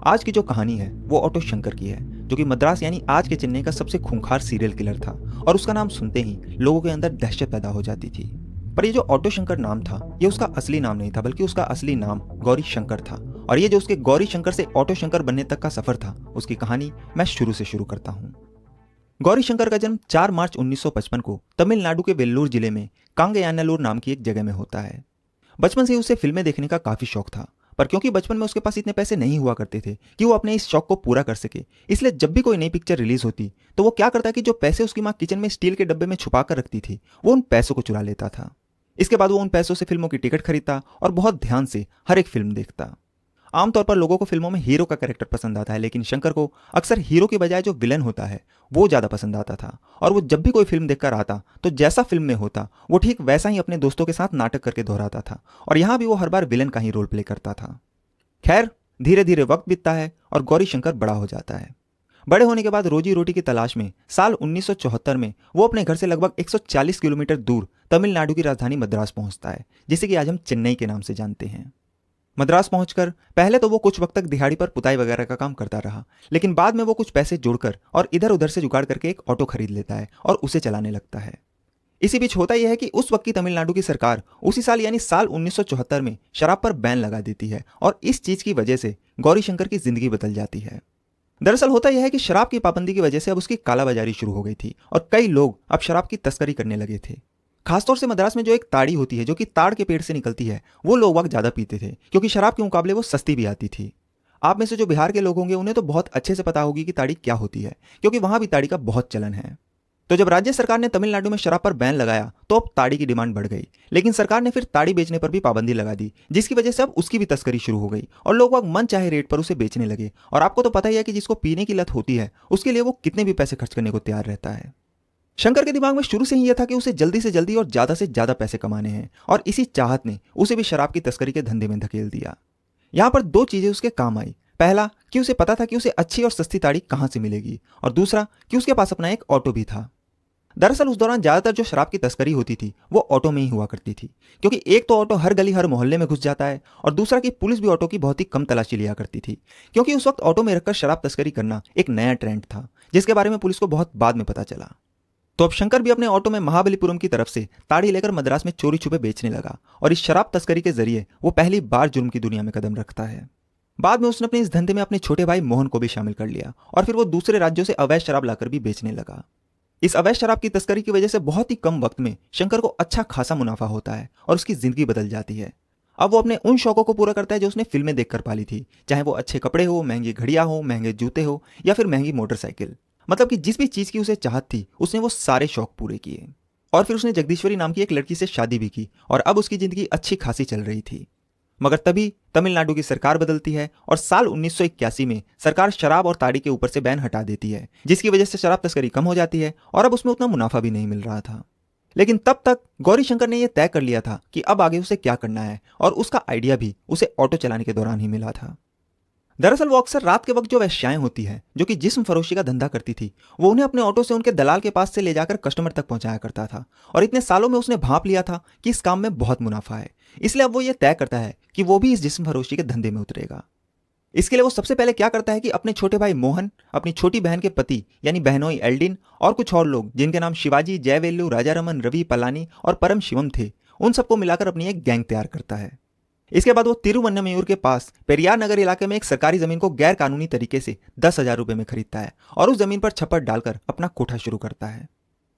आज की जो कहानी है वो ऑटो शंकर की है, जो कि मद्रास यानी आज के चेन्नई का सबसे खूंखार सीरियल किलर था और उसका नाम सुनते ही लोगों के अंदर दहशत पैदा हो जाती थी। पर ये जो ऑटो शंकर नाम था ये उसका असली नाम नहीं था, बल्कि उसका असली नाम गौरी शंकर था। और ये जो उसके गौरी शंकर से ऑटो शंकर बनने तक का सफर था, उसकी कहानी मैं शुरू से शुरू करता हूँ। गौरी शंकर का जन्म 4 मार्च 1955 को तमिलनाडु के वेल्लूर जिले में कांगयानालूर नाम की एक जगह में होता है। बचपन से ही उसे फिल्में देखने का काफी शौक था, पर क्योंकि बचपन में उसके पास इतने पैसे नहीं हुआ करते थे कि वो अपने इस शौक को पूरा कर सके, इसलिए जब भी कोई नई पिक्चर रिलीज होती तो वो क्या करता कि जो पैसे उसकी माँ किचन में स्टील के डब्बे में छुपा कर रखती थी वो उन पैसों को चुरा लेता था। इसके बाद वो उन पैसों से फिल्मों की टिकट खरीदता और बहुत ध्यान से हर एक फिल्म देखता। आमतौर पर लोगों को फिल्मों में हीरो का कैरेक्टर पसंद आता है, लेकिन शंकर को अक्सर हीरो के बजाय जो विलन होता है वो ज्यादा पसंद आता था। और वो जब भी कोई फिल्म देखकर आता तो जैसा फिल्म में होता वो ठीक वैसा ही अपने दोस्तों के साथ नाटक करके दोहराता था, और यहां भी वो हर बार विलन का ही रोल प्ले करता था। खैर, धीरे धीरे वक्त बीतता है और गौरी शंकर बड़ा हो जाता है। बड़े होने के बाद रोजी रोटी की तलाश में साल 1974 में वो अपने घर से लगभग 140 किलोमीटर दूर तमिलनाडु की राजधानी मद्रास पहुंचता है, जिसे कि आज हम चेन्नई के नाम से जानते हैं। मद्रास पहुंचकर पहले तो वो कुछ वक्त तक दिहाड़ी पर पुताई वगैरह का काम करता रहा, लेकिन बाद में वो कुछ पैसे जोड़कर और इधर उधर से जुगाड़ करके एक ऑटो खरीद लेता है और उसे चलाने लगता है। इसी बीच होता यह है कि उस वक्त की तमिलनाडु की सरकार उसी साल यानी साल 1974 में शराब पर बैन लगा देती है, और इस चीज की वजह से गौरी शंकर की जिंदगी बदल जाती है। दरअसल होता यह है कि शराब की पाबंदी की वजह से अब उसकी कालाबाजारी शुरू हो गई थी और कई लोग अब शराब की तस्करी करने लगे थे। खासतौर से मद्रास में जो एक ताड़ी होती है जो कि ताड़ के पेड़ से निकलती है, वो लोग वक्त ज्यादा पीते थे क्योंकि शराब के मुकाबले वो सस्ती भी आती थी। आप में से जो बिहार के लोग होंगे उन्हें तो बहुत अच्छे से पता होगी कि ताड़ी क्या होती है, क्योंकि वहां भी ताड़ी का बहुत चलन है। तो जब राज्य सरकार ने तमिलनाडु में शराब पर बैन लगाया तो अब ताड़ी की डिमांड बढ़ गई, लेकिन सरकार ने फिर ताड़ी बेचने पर भी पाबंदी लगा दी, जिसकी वजह से अब उसकी भी तस्करी शुरू हो गई और लोग वक्त मन चाहे रेट पर उसे बेचने लगे। और आपको तो पता ही है कि जिसको पीने की लत होती है उसके लिए वो कितने भी पैसे खर्च करने को तैयार रहता है। शंकर के दिमाग में शुरू से ही यह था कि उसे जल्दी से जल्दी और ज्यादा से ज्यादा पैसे कमाने हैं, और इसी चाहत ने उसे भी शराब की तस्करी के धंधे में धकेल दिया। यहां पर दो चीजें उसके काम आई। पहला कि उसे पता था कि उसे अच्छी और सस्ती ताड़ी कहां से मिलेगी, और दूसरा कि उसके पास अपना एक ऑटो भी था। दरअसल उस दौरान ज्यादातर जो शराब की तस्करी होती थी वो ऑटो में ही हुआ करती थी, क्योंकि एक तो ऑटो हर गली हर मोहल्ले में घुस जाता है, और दूसरा कि पुलिस भी ऑटो की बहुत ही कम तलाशी लिया करती थी, क्योंकि उस वक्त ऑटो में रखकर शराब तस्करी करना एक नया ट्रेंड था जिसके बारे में पुलिस को बहुत बाद में पता चला। तो अब शंकर भी अपने ऑटो में महाबलीपुरम की तरफ से ताड़ी लेकर मद्रास में चोरी छुपे बेचने लगा, और इस शराब तस्करी के जरिए वो पहली बार जुर्म की दुनिया में कदम रखता है। बाद में उसने अपने इस धंधे में अपने छोटे भाई मोहन को भी शामिल कर लिया, और फिर वो दूसरे राज्यों से अवैध शराब लाकर भी बेचने लगा। इस अवैध शराब की तस्करी की वजह से बहुत ही कम वक्त में शंकर को अच्छा खासा मुनाफा होता है और उसकी जिंदगी बदल जाती है। अब वो अपने उन शौकों को पूरा करता है जो उसने फिल्में देखकर पाली थी, चाहे वो अच्छे कपड़े हो, महंगी घड़ियां हो, महंगे जूते हो, या फिर महंगी मोटरसाइकिल। मतलब कि जिस भी चीज की उसे चाहत थी उसने वो सारे शौक पूरे किए। और फिर उसने जगदीश्वरी नाम की एक लड़की से शादी भी की, और अब उसकी जिंदगी अच्छी खासी चल रही थी। मगर तभी तमिलनाडु की सरकार बदलती है और साल 1981 में सरकार शराब और ताड़ी के ऊपर से बैन हटा देती है, जिसकी वजह से शराब तस्करी कम हो जाती है और अब उसमें उतना मुनाफा भी नहीं मिल रहा था। लेकिन तब तक गौरी शंकर ने यह तय कर लिया था कि अब आगे उसे क्या करना है, और उसका आइडिया भी उसे ऑटो चलाने के दौरान ही मिला था। दरअसल वो अक्सर रात के वक्त जो वेश्याएं होती है जो कि जिस्म फरोशी का धंधा करती थी, वो उन्हें अपने ऑटो से उनके दलाल के पास से ले जाकर कस्टमर तक पहुंचाया करता था, और इतने सालों में उसने भांप लिया था कि इस काम में बहुत मुनाफा है, इसलिए अब वो ये तय करता है कि वो भी इस जिस्म फरोशी के धंधे में उतरेगा। इसके लिए वो सबसे पहले क्या करता है कि अपने छोटे भाई मोहन, अपनी छोटी बहन के पति यानी बहनोई एल्डिन, और कुछ और लोग जिनके नाम शिवाजी, जयवेल्लू, राजारमन, रवि, पलानी और परम शिवम थे, उन सबको मिलाकर अपनी एक गैंग तैयार करता है। इसके बाद वो तिरुवन्नमयूर के पास पेरियार नगर इलाके में एक सरकारी जमीन को गैर कानूनी तरीके से 10,000 रुपए में खरीदता है और उस जमीन पर छप्पर डालकर अपना कोठा शुरू करता है।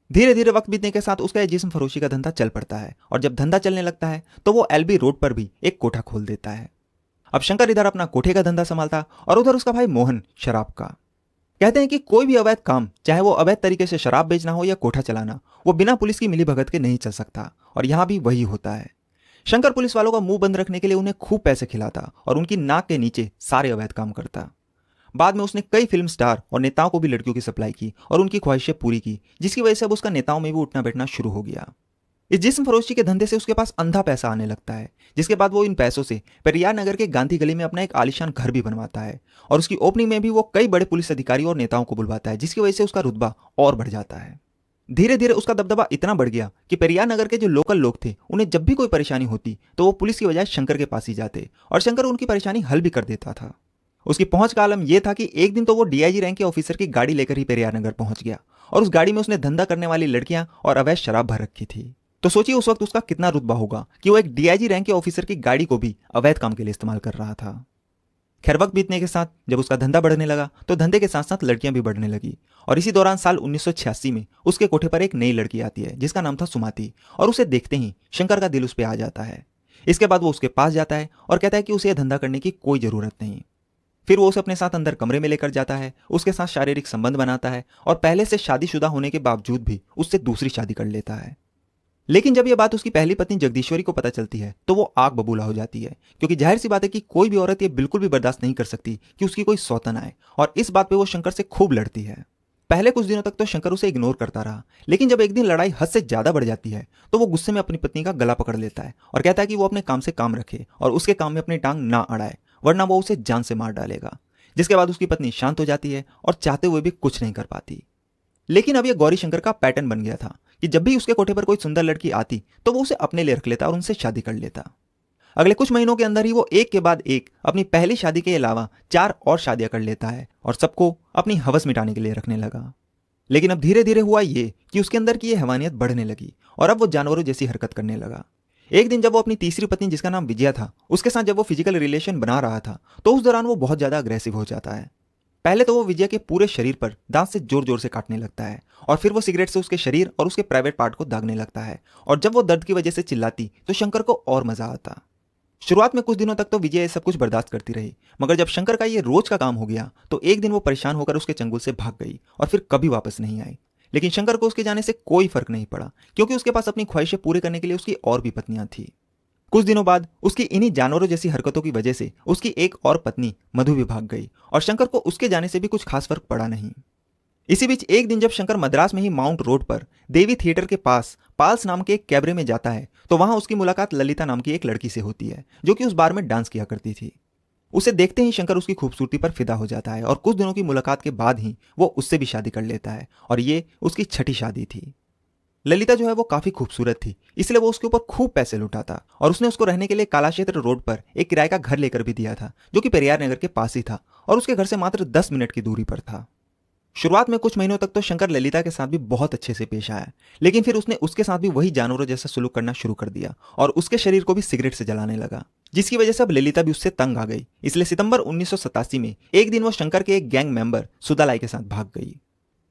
धीरे धीरे वक्त बीतने के साथ उसका जिस्म फरोशी का धंधा चल पड़ता है, और जब धंधा चलने लगता है तो वो एलबी रोड पर भी एक कोठा खोल देता है। अब शंकर इधर अपना कोठे का धंधा संभालता और उधर उसका भाई मोहन शराब का। कहते हैं कि कोई भी अवैध काम, चाहे वो अवैध तरीके से शराब बेचना हो या कोठा चलाना, वो बिना पुलिस की मिलीभगत के नहीं चल सकता, और यहां भी वही होता है। शंकर पुलिस वालों का मुंह बंद रखने के लिए उन्हें खूब पैसे खिलाता और उनकी नाक के नीचे सारे अवैध काम करता। बाद में उसने कई फिल्म स्टार और नेताओं को भी लड़कियों की सप्लाई की और उनकी ख्वाहिशें पूरी की, जिसकी वजह से अब उसका नेताओं में भी उठना बैठना शुरू हो गया। इस जिस्म फरोशी के धंधे से उसके पास अंधा पैसा आने लगता है, जिसके बाद वो इन पैसों से पेरियार नगर के गांधी गली में अपना एक आलीशान घर भी बनवाता है, और उसकी ओपनिंग में भी वो कई बड़े पुलिस अधिकारी और नेताओं को बुलवाता है, जिसकी वजह से उसका रुतबा और बढ़ जाता है। धीरे धीरे उसका दबदबा इतना बढ़ गया कि पेरियार नगर के जो लोकल लोग थे उन्हें जब भी कोई परेशानी होती तो वो पुलिस की बजाय शंकर के पास ही जाते, और शंकर उनकी परेशानी हल भी कर देता था। उसकी पहुंच का आलम यह था कि एक दिन तो वो डीआईजी रैंक के ऑफिसर की गाड़ी लेकर ही पेरियार नगर पहुंच गया और उस गाड़ी में उसने धंधा करने वाली लड़कियां और अवैध शराब भर रखी थी। तो सोचिए उस वक्त उसका कितना रुतबा होगा कि वो एक डीआईजी रैंक के ऑफिसर की गाड़ी को भी अवैध काम के लिए इस्तेमाल कर रहा था। खैर वक्त बीतने के साथ जब उसका धंधा बढ़ने लगा तो धंधे के साथ साथ लड़कियां भी बढ़ने लगी और इसी दौरान साल 1986 में उसके कोठे पर एक नई लड़की आती है जिसका नाम था सुमाती और उसे देखते ही शंकर का दिल उस पर आ जाता है। इसके बाद वो उसके पास जाता है और कहता है कि उसे यह धंधा करने की कोई जरूरत नहीं। फिर वो उसे अपने साथ अंदर कमरे में लेकर जाता है, उसके साथ शारीरिक संबंध बनाता है और पहले से शादीशुदा होने के बावजूद भी उससे दूसरी शादी कर लेता है। लेकिन जब यह बात उसकी पहली पत्नी जगदीश्वरी को पता चलती है तो वो आग बबूला हो जाती है, क्योंकि जाहिर सी बात है कि कोई भी औरत ये बिल्कुल भी बर्दाश्त नहीं कर सकती कि उसकी कोई सौतन आए, और इस बात पे वो शंकर से खूब लड़ती है। पहले कुछ दिनों तक तो शंकर उसे इग्नोर करता रहा, लेकिन जब एक दिन लड़ाई हद से ज्यादा बढ़ जाती है तो वो गुस्से में अपनी पत्नी का गला पकड़ लेता है और कहता है कि वो अपने काम से काम रखे और उसके काम में अपनी टांग ना अड़ाए, वरना वो उसे जान से मार डालेगा। जिसके बाद उसकी पत्नी शांत हो जाती है और चाहते हुए भी कुछ नहीं कर पाती। लेकिन अब यह गौरी शंकर का पैटर्न बन गया था कि जब भी उसके कोठे पर कोई सुंदर लड़की आती तो वो उसे अपने लिए रख लेता और उनसे शादी कर लेता। अगले कुछ महीनों के अंदर ही वो एक के बाद एक अपनी पहली शादी के अलावा 4 और शादियां कर लेता है और सबको अपनी हवस मिटाने के लिए रखने लगा। लेकिन अब धीरे धीरे हुआ ये कि उसके अंदर की ये हैवानियत बढ़ने लगी और अब वो जानवरों जैसी हरकत करने लगा। एक दिन जब वो अपनी तीसरी पत्नी जिसका नाम विजया था उसके साथ जब वो फिजिकल रिलेशन बना रहा था तो उस दौरान वो बहुत ज्यादा अग्रेसिव हो जाता है। पहले तो वो विजया के पूरे शरीर पर दांत से जोर जोर से काटने लगता है और फिर वो सिगरेट से उसके शरीर और उसके प्राइवेट पार्ट को दागने लगता है, और जब वो दर्द की वजह से चिल्लाती तो शंकर को और मजा आता। शुरुआत में कुछ दिनों तक तो विजय ये सब कुछ बर्दाश्त करती रही, मगर जब शंकर का ये रोज का काम हो गया तो एक दिन वो परेशान होकर उसके चंगुल से भाग गई और फिर कभी वापस नहीं आई। लेकिन शंकर को उसके जाने से कोई फर्क नहीं पड़ा, क्योंकि उसके पास अपनी ख्वाहिशें पूरी करने के लिए उसकी और भी पत्नियां थी। कुछ दिनों बाद उसकी इन्हीं जानवरों जैसी हरकतों की वजह से उसकी एक और पत्नी मधु भी भाग गई और शंकर को उसके जाने से भी कुछ खास फर्क पड़ा नहीं। इसी बीच एक दिन जब शंकर मद्रास में ही माउंट रोड पर देवी थिएटर के पास पाल्स नाम के एक कैबरे में जाता है तो वहां उसकी मुलाकात ललिता नाम की एक लड़की से होती है जो कि उस बार में डांस किया करती थी। उसे देखते ही शंकर उसकी खूबसूरती पर फिदा हो जाता है और कुछ दिनों की मुलाकात के बाद ही वो उससे भी शादी कर लेता है और ये उसकी छठी शादी थी। ललिता जो है वो काफी खूबसूरत थी, इसलिए वो उसके ऊपर खूब पैसे लुटाता और उसने उसको रहने के लिए कालाक्षेत्र रोड पर एक किराए का घर लेकर भी दिया था जो कि पेरियार नगर के पास ही था और उसके घर से मात्र 10 मिनट की दूरी पर था। शुरुआत में कुछ महीनों तक तो शंकर ललिता के साथ भी बहुत अच्छे से पेश आया, लेकिन फिर उसने उसके साथ भी वही जानवरों जैसा सुलूक करना शुरू कर दिया और उसके शरीर को भी सिगरेट से जलाने लगा, जिसकी वजह से अब ललिता भी उससे तंग आ गई। इसलिए सितंबर 1987 में एक दिन वो शंकर के एक गैंग मेंबर सुदालाई के साथ भाग गई।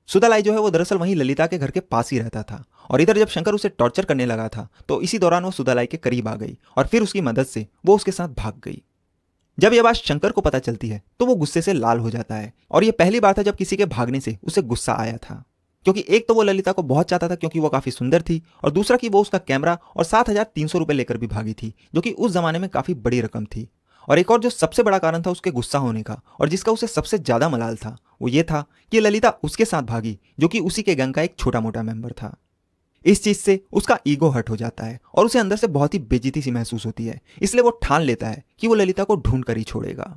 सुदालाई जो है वो दरअसल वहीं ललिता के घर के पास ही रहता था और इधर जब शंकर उसे टॉर्चर करने लगा था तो इसी दौरान वो सुदालाई के करीब आ गई और फिर उसकी मदद से वो उसके साथ भाग गई। जब यह बात शंकर को पता चलती है तो वो गुस्से से लाल हो जाता है और यह पहली बार था जब किसी के भागने से उसे गुस्सा आया था, क्योंकि एक तो वो ललिता को बहुत चाहता था क्योंकि वो काफी सुंदर थी, और दूसरा कि वो उसका कैमरा और 7,300 रुपए लेकर भी भागी थी जो कि उस जमाने में काफी बड़ी रकम थी। और एक और जो सबसे बड़ा कारण था उसके गुस्सा होने का और जिसका उसे सबसे ज्यादा मलाल था वो ये था कि ललिता उसके साथ भागी जो कि उसी के गैंग का एक छोटा मोटा मेंबर था। इस चीज से उसका ईगो हर्ट हो जाता है और उसे अंदर से बहुत ही बेइज्जती सी महसूस होती है, इसलिए वो ठान लेता है कि वो ललिता को ढूंढ कर ही छोड़ेगा।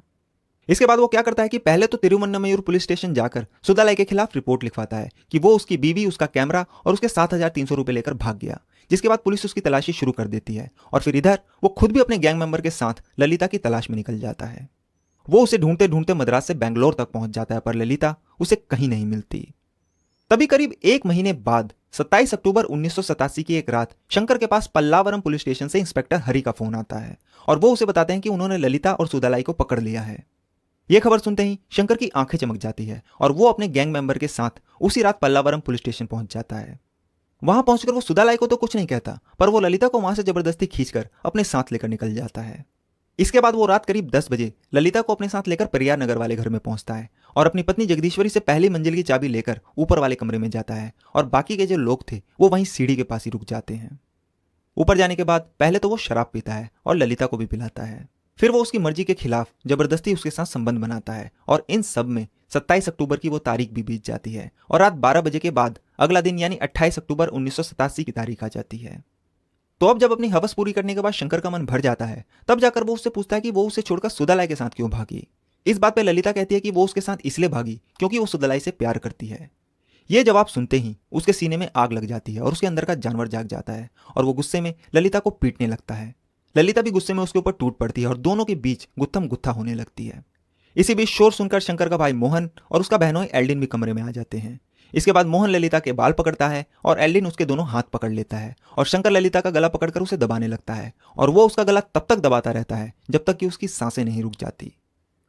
इसके बाद वो क्या करता है कि पहले तो तिरुवन्नमयूर पुलिस स्टेशन जाकर सुदालाई के खिलाफ रिपोर्ट लिखवाता है कि वो उसकी बीवी, उसका कैमरा और उसके 7,300 रुपए लेकर भाग गया, जिसके बाद पुलिस उसकी तलाशी शुरू कर देती है और फिर इधर वो खुद भी अपने गैंग मेंबर के साथ ललिता की तलाश में निकल जाता है। वो उसे ढूंढते ढूंढते मद्रास से बेंगलोर तक पहुंच जाता है, पर ललिता उसे कहीं नहीं मिलती। तभी करीब 1 महीने बाद 27 अक्टूबर 1987 की एक रात शंकर के पास पल्लावरम पुलिस स्टेशन से इंस्पेक्टर हरि का फोन आता है और वो उसे बताते हैं कि उन्होंने ललिता और सुदालाई को पकड़ लिया है। यह खबर सुनते ही शंकर की आंखें चमक जाती है और वो अपने गैंग मेंबर के साथ उसी रात पल्लावरम पुलिस स्टेशन पहुंच जाता है। वहां पहुंचकर वो सुदालाई को तो कुछ नहीं कहता, पर वो ललिता को वहां से जबरदस्ती खींचकर अपने साथ लेकर निकल जाता है। इसके बाद वो रात करीब 10 बजे ललिता को अपने साथ लेकर पेरियार नगर वाले घर में पहुंचता है और अपनी पत्नी जगदीश्वरी से पहली मंजिल की चाबी लेकर ऊपर वाले कमरे में जाता है और बाकी के जो लोग थे वो वहीं सीढ़ी के पास ही रुक जाते हैं। ऊपर जाने के बाद पहले तो वो शराब पीता है और ललिता को भी पिलाता है, फिर वो उसकी मर्जी के खिलाफ जबरदस्ती उसके साथ संबंध बनाता है और इन सब में 27 अक्टूबर की वो तारीख भी बीत जाती है और रात 12 बजे के बाद अगला दिन यानी 28 अक्टूबर 1987 की तारीख आ जाती है। तो अब जब अपनी हवस पूरी करने के बाद शंकर का मन भर जाता है तब जाकर वो उससे पूछता है कि वो उसे छोड़कर सुदालाई के साथ क्यों भागी। इस बात पे ललिता कहती है कि वो उसके साथ इसलिए भागी क्योंकि वो सुदालाई से प्यार करती है। ये जवाब सुनते ही उसके सीने में आग लग जाती है और उसके अंदर का जानवर जाग जाता है और वो गुस्से में ललिता को पीटने लगता है। ललिता भी गुस्से में उसके ऊपर टूट पड़ती है और दोनों के बीच गुत्थम गुत्था होने लगती है। इसी बीच शोर सुनकर शंकर का भाई मोहन और उसका बहनोई एल्डिन भी कमरे में आ जाते हैं। इसके बाद मोहन ललिता के बाल पकड़ता है और एल्डिन उसके दोनों हाथ पकड़ लेता है और शंकर ललिता का गला पकड़कर उसे दबाने लगता है और वो उसका गला तब तक दबाता रहता है जब तक कि उसकी सांसें नहीं रुक जाती।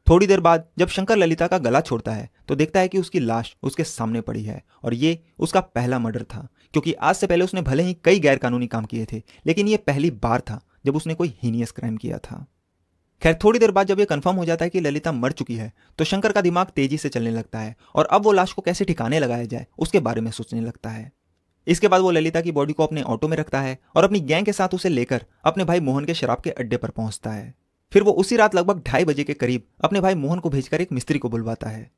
थोड़ी देर बाद जब शंकर ललिता का गला छोड़ता है तो देखता है कि उसकी लाश उसके सामने पड़ी है और ये उसका पहला मर्डर था, क्योंकि आज से पहले उसने भले ही कई गैरकानूनी काम किए थे, लेकिन ये पहली बार था जब उसने कोई हीनियस क्राइम किया था। खैर थोड़ी देर बाद जब ये कंफर्म हो जाता है कि ललिता मर चुकी है तो शंकर का दिमाग तेजी से चलने लगता है और अब वो लाश को कैसे ठिकाने लगाया जाए उसके बारे में सोचने लगता है। इसके बाद वो ललिता की बॉडी को अपने ऑटो में रखता है और अपनी गैंग के साथ उसे लेकर अपने भाई मोहन के शराब के अड्डे पर पहुंचता है। फिर वो उसी रात लगभग 2:30 बजे के करीब अपने भाई मोहन को भेजकर एक मिस्त्री को बुलवाता है।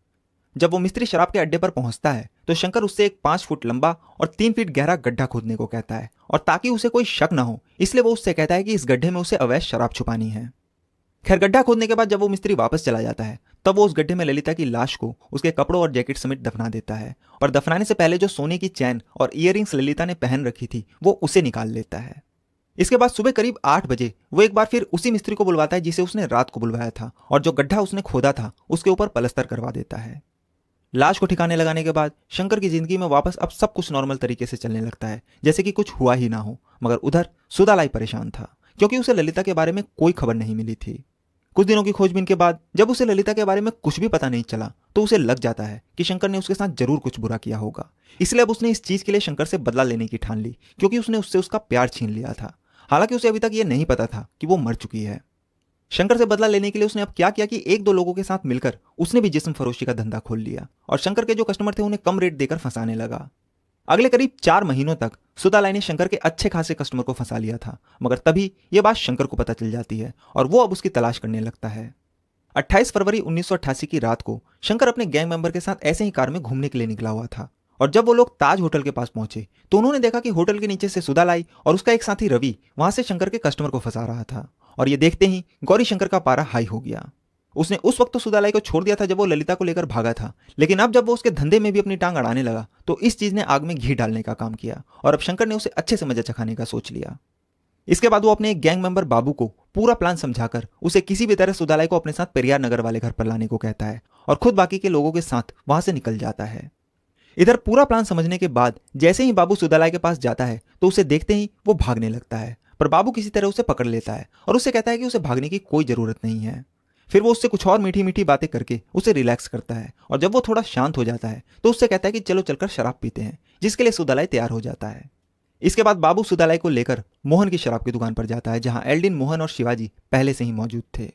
जब वो मिस्त्री शराब के अड्डे पर पहुंचता है तो शंकर उससे एक 5 फुट लंबा और 3 फीट गहरा गड्ढा खोदने को कहता है और ताकि उसे कोई शक न हो इसलिए वो उससे कहता है कि इस गड्ढे में उसे अवैध शराब छुपानी है। खैर गड्ढा खोदने के बाद जब वो मिस्त्री वापस चला जाता है तब वो उस गड्ढे में ललिता की लाश को उसके कपड़ों और जैकेट समेत दफना देता है और दफनाने से पहले जो सोने की चैन और ईयरिंग्स ललिता ने पहन रखी थी वो उसे निकाल लेता है। इसके बाद सुबह करीब 8 बजे वो एक बार फिर उसी मिस्त्री को बुलवाता है जिसे उसने रात को बुलवाया था और जो गड्ढा उसने खोदा था उसके ऊपर पलस्तर करवा देता है। लाश को ठिकाने लगाने के बाद शंकर की जिंदगी में वापस अब सब कुछ नॉर्मल तरीके से चलने लगता है, जैसे कि कुछ हुआ ही ना हो। मगर उधर सुदालाई परेशान था क्योंकि उसे ललिता के बारे में कोई खबर नहीं मिली थी। कुछ दिनों की खोजबीन के बाद जब उसे ललिता के बारे में कुछ भी पता नहीं चला तो उसे लग जाता है कि शंकर ने उसके साथ जरूर कुछ बुरा किया होगा, इसलिए अब उसने इस चीज के लिए शंकर से बदला लेने की ठान ली क्योंकि उसने उससे उसका प्यार छीन लिया था। हालांकि उसे अभी तक यह नहीं पता था कि वो मर चुकी है। शंकर से बदला लेने के लिए उसने अब क्या किया कि 1-2 लोगों के साथ मिलकर उसने भी जिस्म फरोशी का धंधा खोल लिया और शंकर के जो कस्टमर थे उन्हें कम रेट देकर फंसाने लगा। अगले करीब 4 महीनों तक सुदालाई ने शंकर के अच्छे खासे कस्टमर को फंसा लिया था, मगर तभी यह बात शंकर को पता चल जाती है और वो अब उसकी तलाश करने लगता है। 28 फरवरी 1988 की रात को शंकर अपने गैंग मेंबर के साथ ऐसे ही कार में घूमने के लिए निकला हुआ था और जब वो लोग ताज होटल के पास पहुंचे तो उन्होंने देखा कि होटल के नीचे से सुदालाई और उसका एक साथी रवि वहां से शंकर के कस्टमर को फंसा रहा था और ये देखते ही गौरी शंकर का पारा हाई हो गया। उसने उस वक्त तो सुदालाई को छोड़ दिया था जब वो ललिता को लेकर भागा था, लेकिन अब जब वो उसके धंधे में भी अपनी टांग अड़ाने लगा तो इस चीज ने आग में घी डालने का काम किया और अब शंकर ने उसे अच्छे से मजा चखाने का सोच लिया। इसके बाद वो अपने एक गैंग मेंबर बाबू को पूरा प्लान समझाकर उसे किसी भी तरह सुदालाई को अपने साथ पेरियार नगर वाले घर पर लाने को कहता है और खुद बाकी के लोगों के साथ वहां से निकल जाता है। इधर पूरा प्लान समझने के बाद जैसे ही बाबू सुदालाई के पास जाता है तो उसे देखते ही वो भागने लगता है, पर बाबू किसी तरह उसे पकड़ लेता है और उसे कहता है कि उसे भागने की कोई जरूरत नहीं है। फिर वो उससे कुछ और मीठी मीठी बातें करके उसे रिलैक्स करता है और जब वो थोड़ा शांत हो जाता है तो उससे कहता है कि चलो चलकर शराब पीते हैं, जिसके लिए सुदालाई तैयार हो जाता है। इसके बाद बाबू सुदालाई को लेकर मोहन की शराब की दुकान पर जाता है जहां एल्डिन, मोहन और शिवाजी पहले से ही मौजूद थे।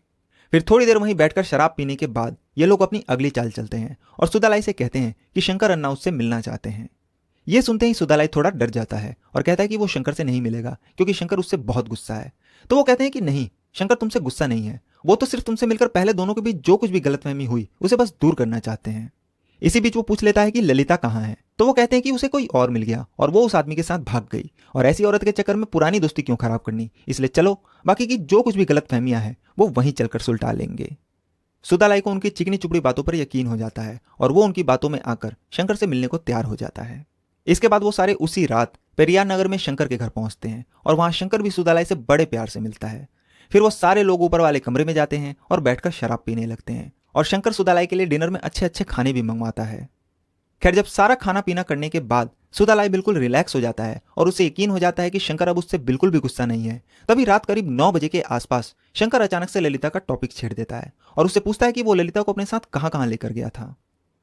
फिर थोड़ी देर वहीं बैठकर शराब पीने के बाद ये लोग अपनी अगली चाल चलते हैं और सुदालाई से कहते हैं कि शंकर अन्ना उससे मिलना चाहते हैं। ये सुनते ही सुदालाई थोड़ा डर जाता है और कहता है कि वो शंकर से नहीं मिलेगा क्योंकि शंकर उससे बहुत गुस्सा है। तो वो कहते हैं कि नहीं, शंकर तुमसे गुस्सा नहीं है, वो तो सिर्फ तुमसे मिलकर पहले दोनों के बीच जो कुछ भी गलतफहमी हुई उसे बस दूर करना चाहते हैं। इसी बीच वो पूछ लेता है कि ललिता कहाँ है, तो वो कहते हैं कि उसे कोई और मिल गया और वो उस आदमी के साथ भाग गई और ऐसी औरत के चक्कर में पुरानी दोस्ती क्यों खराब करनी, इसलिए चलो बाकी की जो कुछ भी गलतफहमियां हैं वो वहीं चलकर सुलटा लेंगे। सुदालाई को उनकी चिकनी चुपड़ी बातों पर यकीन हो जाता है और वो उनकी बातों में आकर शंकर से मिलने को तैयार हो जाता है। इसके बाद वो सारे उसी रात पेरियार नगर में शंकर के घर पहुंचते हैं और वहां शंकर भी सुदालाई से बड़े प्यार से मिलता है। फिर वो सारे लोग ऊपर वाले कमरे में जाते हैं और बैठकर शराब पीने लगते हैं और शंकर सुदालाई के लिए डिनर में अच्छे अच्छे खाने भी मंगवाता है। खैर जब सारा खाना पीना करने के बाद सुदालाई बिल्कुल रिलैक्स हो जाता है और उसे यकीन हो जाता है कि शंकर अब उससे बिल्कुल भी गुस्सा नहीं है, तभी रात करीब 9 बजे के आसपास शंकर अचानक से ललिता का टॉपिक छेड़ देता है और उससे पूछता है कि वो ललिता को अपने साथ कहाँ कहाँ लेकर गया था।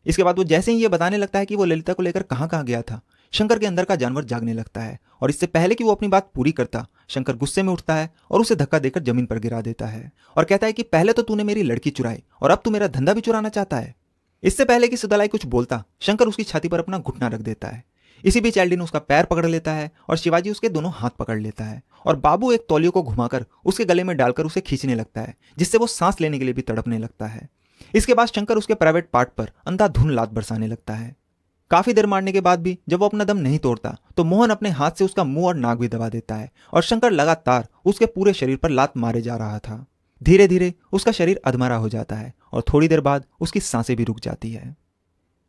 इसके बाद वो जैसे ही ये बताने लगता है कि वो ललिता को लेकर कहाँ कहाँ गया था, शंकर के अंदर का जानवर जागने लगता है और इससे पहले कि वो अपनी बात पूरी करता शंकर गुस्से में उठता है और उसे धक्का देकर जमीन पर गिरा देता है और कहता है कि पहले तो तूने मेरी लड़की चुराई और अब तू मेरा धंधा भी चुराना चाहता है। इससे पहले कि सुदालाई कुछ बोलता शंकर उसकी छाती पर अपना घुटना रख देता है। इसी बीच एल्डिन उसका पैर पकड़ लेता है और शिवाजी उसके दोनों हाथ पकड़ लेता है और बाबू एक तौलियों को घुमाकर उसके गले में डालकर उसे खींचने लगता है, जिससे वो सांस लेने के लिए भी तड़पने लगता है। इसके बाद शंकर उसके प्राइवेट पार्ट पर अंधाधुंध लात बरसाने लगता है। काफी देर मारने के बाद भी जब वो अपना दम नहीं तोड़ता तो मोहन अपने हाथ से उसका मुंह और नाक भी दबा देता है और शंकर लगातार उसके पूरे शरीर पर लात मारे जा रहा था। धीरे धीरे उसका शरीर अधमरा हो जाता है और थोड़ी देर बाद उसकी सांसें भी रुक जाती है।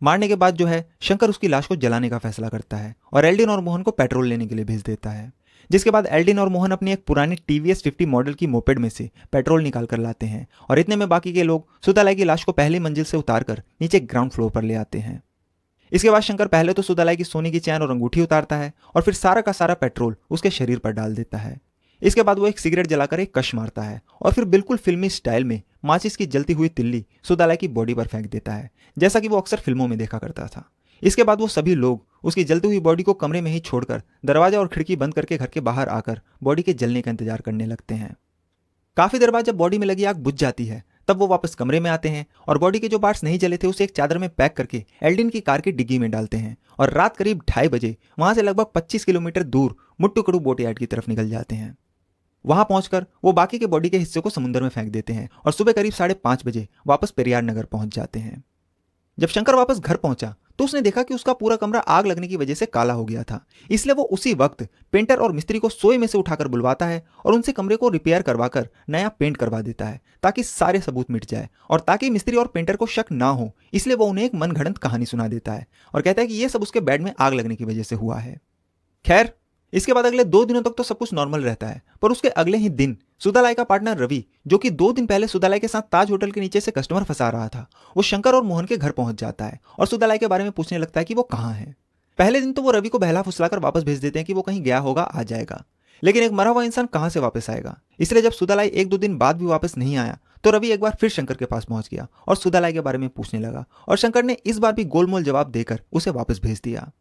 मारने के बाद जो है शंकर उसकी लाश को जलाने का फैसला करता है और एल्डिन और मोहन को पेट्रोल लेने के लिए भेज देता है। जिसके बाद एल्डिन और मोहन अपनी एक पुरानी टीवीएस 50 मॉडल की मोपेड में से पेट्रोल निकाल कर लाते हैं और इतने में बाकी के लोग सुदालाई की लाश को पहली मंजिल से उतारकर नीचे ग्राउंड फ्लोर पर ले आते हैं। इसके बाद शंकर पहले तो सुदालाई की सोने की चैन और अंगूठी उतारता है और फिर सारा का सारा पेट्रोल उसके शरीर पर डाल देता है। इसके बाद वो एक सिगरेट जलाकर एक कश मारता है और फिर बिल्कुल फिल्मी स्टाइल में माचिस की जलती हुई तिल्ली सुदालाई की बॉडी पर फेंक देता है, जैसा कि वो अक्सर फिल्मों में देखा करता था। इसके बाद वो सभी लोग उसकी जलती हुई बॉडी को कमरे में ही छोड़कर दरवाजा और खिड़की बंद करके घर के बाहर आकर बॉडी के जलने का इंतजार करने लगते हैं। काफी देर बाद जब बॉडी में लगी आग बुझ जाती है तब वो वापस कमरे में आते हैं और बॉडी के जो पार्ट्स नहीं जले थे उसे एक चादर में पैक करके एल्डिन की कार की डिग्गी में डालते हैं और रात करीब 2:30 बजे वहां से लगभग 25 किलोमीटर दूर मुट्टुकड़ू बोट यार्ड की तरफ निकल जाते हैं। वहां पहुंचकर वो बाकी के बॉडी के हिस्से को समुद्र में फेंक देते हैं और सुबह करीब 5:30 बजे वापस पेरियार नगर पहुंच जाते हैं। जब शंकर वापस घर पहुंचा तो उसने देखा कि उसका पूरा कमरा आग लगने की वजह से काला हो गया था। इसलिए वो उसी वक्त पेंटर और मिस्त्री को सोए में से उठाकर बुलवाता है और उनसे कमरे को रिपेयर करवाकर नया पेंट करवा देता है ताकि सारे सबूत मिट जाए और ताकि मिस्त्री और पेंटर को शक ना हो, इसलिए वो उन्हें एक मनगढ़ंत कहानी सुना देता है और कहता है कि यह सब उसके बेड में आग लगने की वजह से हुआ है। खैर, इसके बाद अगले 2 दिनों तक तो सब कुछ नॉर्मल रहता है, पर उसके अगले ही दिन सुदालाई का पार्टनर रवि, जो कि 2 दिन पहले सुदालाई के साथ ताज होटल के नीचे से कस्टमर फंसा रहा था, वो शंकर और मोहन के घर पहुंच जाता है और सुदालाई के बारे में पूछने लगता है कि वो कहाँ है। पहले दिन तो वो रवि को बहला फुसलाकर वापस भेज देते हैं कि वो कहीं गया होगा, आ जाएगा, लेकिन एक मरा हुआ इंसान कहां से वापस आएगा। इसलिए जब सुदालाई 1-2 दिन बाद भी वापस नहीं आया तो रवि एक बार फिर शंकर के पास पहुंच गया और सुदालाई के बारे में पूछने लगा और शंकर ने इस बार भी गोलमोल जवाब देकर उसे वापस भेज दिया।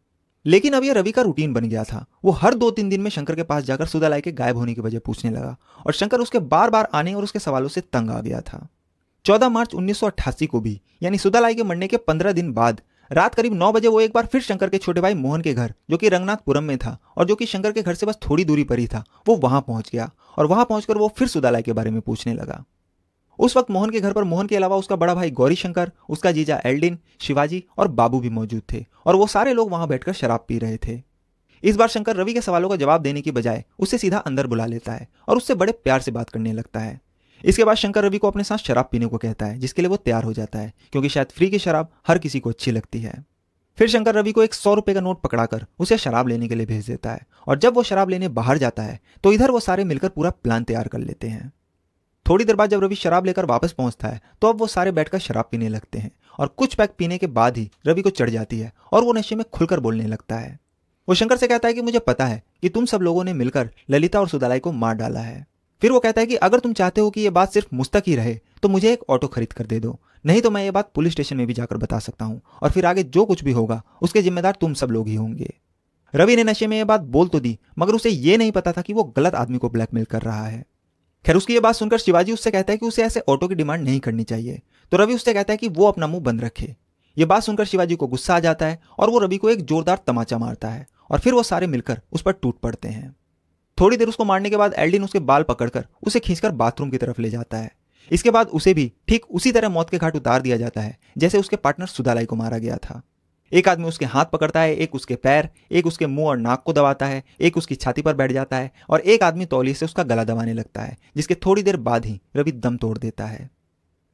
लेकिन अब यह रवि का रूटीन बन गया था। वो हर 2-3 दिन में शंकर के पास जाकर सुदालाई के गायब होने की वजह पूछने लगा और शंकर उसके बार बार आने और उसके सवालों से तंग आ गया था। 14 मार्च 1988 को भी, यानी सुदालाई के मरने के 15 दिन बाद, रात करीब 9 बजे वो एक बार फिर शंकर के छोटे भाई मोहन के घर, जो कि रंगनाथपुरम में था और जो कि शंकर के घर से बस थोड़ी दूरी पर ही था, वो वहां पहुंच गया और वहां पहुंचकर वो फिर सुदालाई के बारे में पूछने लगा। उस वक्त मोहन के घर पर मोहन के अलावा उसका बड़ा भाई गौरी शंकर, उसका जीजा एल्डिन, शिवाजी और बाबू भी मौजूद थे और वो सारे लोग वहां बैठकर शराब पी रहे थे। इस बार शंकर रवि के सवालों का जवाब देने की बजाय उसे सीधा अंदर बुला लेता है और उससे बड़े प्यार से बात करने लगता है। इसके बाद शंकर रवि को अपने साथ शराब पीने को कहता है, जिसके लिए वो तैयार हो जाता है क्योंकि शायद फ्री की शराब हर किसी को अच्छी लगती है। फिर शंकर रवि को एक 100 रुपए का नोट पकड़ाकर उसे शराब लेने के लिए भेज देता है और जब वो शराब लेने बाहर जाता है तो इधर वो सारे मिलकर पूरा प्लान तैयार कर लेते हैं। थोड़ी देर बाद जब रवि शराब लेकर वापस पहुंचता है तो अब वो सारे बैठकर शराब पीने लगते हैं और कुछ पैक पीने के बाद ही रवि को चढ़ जाती है और वो नशे में खुलकर बोलने लगता है। वो शंकर से कहता है कि मुझे पता है कि तुम सब लोगों ने मिलकर ललिता और सुदालाई को मार डाला है। फिर वो कहता है कि अगर तुम चाहते हो कि ये बात सिर्फ मुझ तक ही रहे तो मुझे एक ऑटो खरीद कर दे दो, नहीं तो मैं ये बात पुलिस स्टेशन में भी जाकर बता सकता हूँ और फिर आगे जो कुछ भी होगा उसके जिम्मेदार तुम सब लोग ही होंगे। रवि ने नशे में ये बात बोल तो दी, मगर उसे ये नहीं पता था कि वो गलत आदमी को ब्लैकमेल कर रहा है। खैर, उसकी ये बात सुनकर शिवाजी उससे कहता है कि उसे ऐसे ऑटो की डिमांड नहीं करनी चाहिए, तो रवि उससे कहता है कि वो अपना मुंह बंद रखे। ये बात सुनकर शिवाजी को गुस्सा आ जाता है और वो रवि को एक जोरदार तमाचा मारता है और फिर वो सारे मिलकर उस पर टूट पड़ते हैं। थोड़ी देर उसको मारने के बाद एल्डिन उसके बाल पकड़कर उसे खींचकर बाथरूम की तरफ ले जाता है। इसके बाद उसे भी ठीक उसी तरह मौत के घाट उतार दिया जाता है जैसे उसके पार्टनर सुदालाई को मारा गया था। एक आदमी उसके हाथ पकड़ता है, एक उसके पैर, एक उसके मुंह और नाक को दबाता है, एक उसकी छाती पर बैठ जाता है और एक आदमी तौलिए से उसका गला दबाने लगता है, जिसके थोड़ी देर बाद ही रवि दम तोड़ देता है।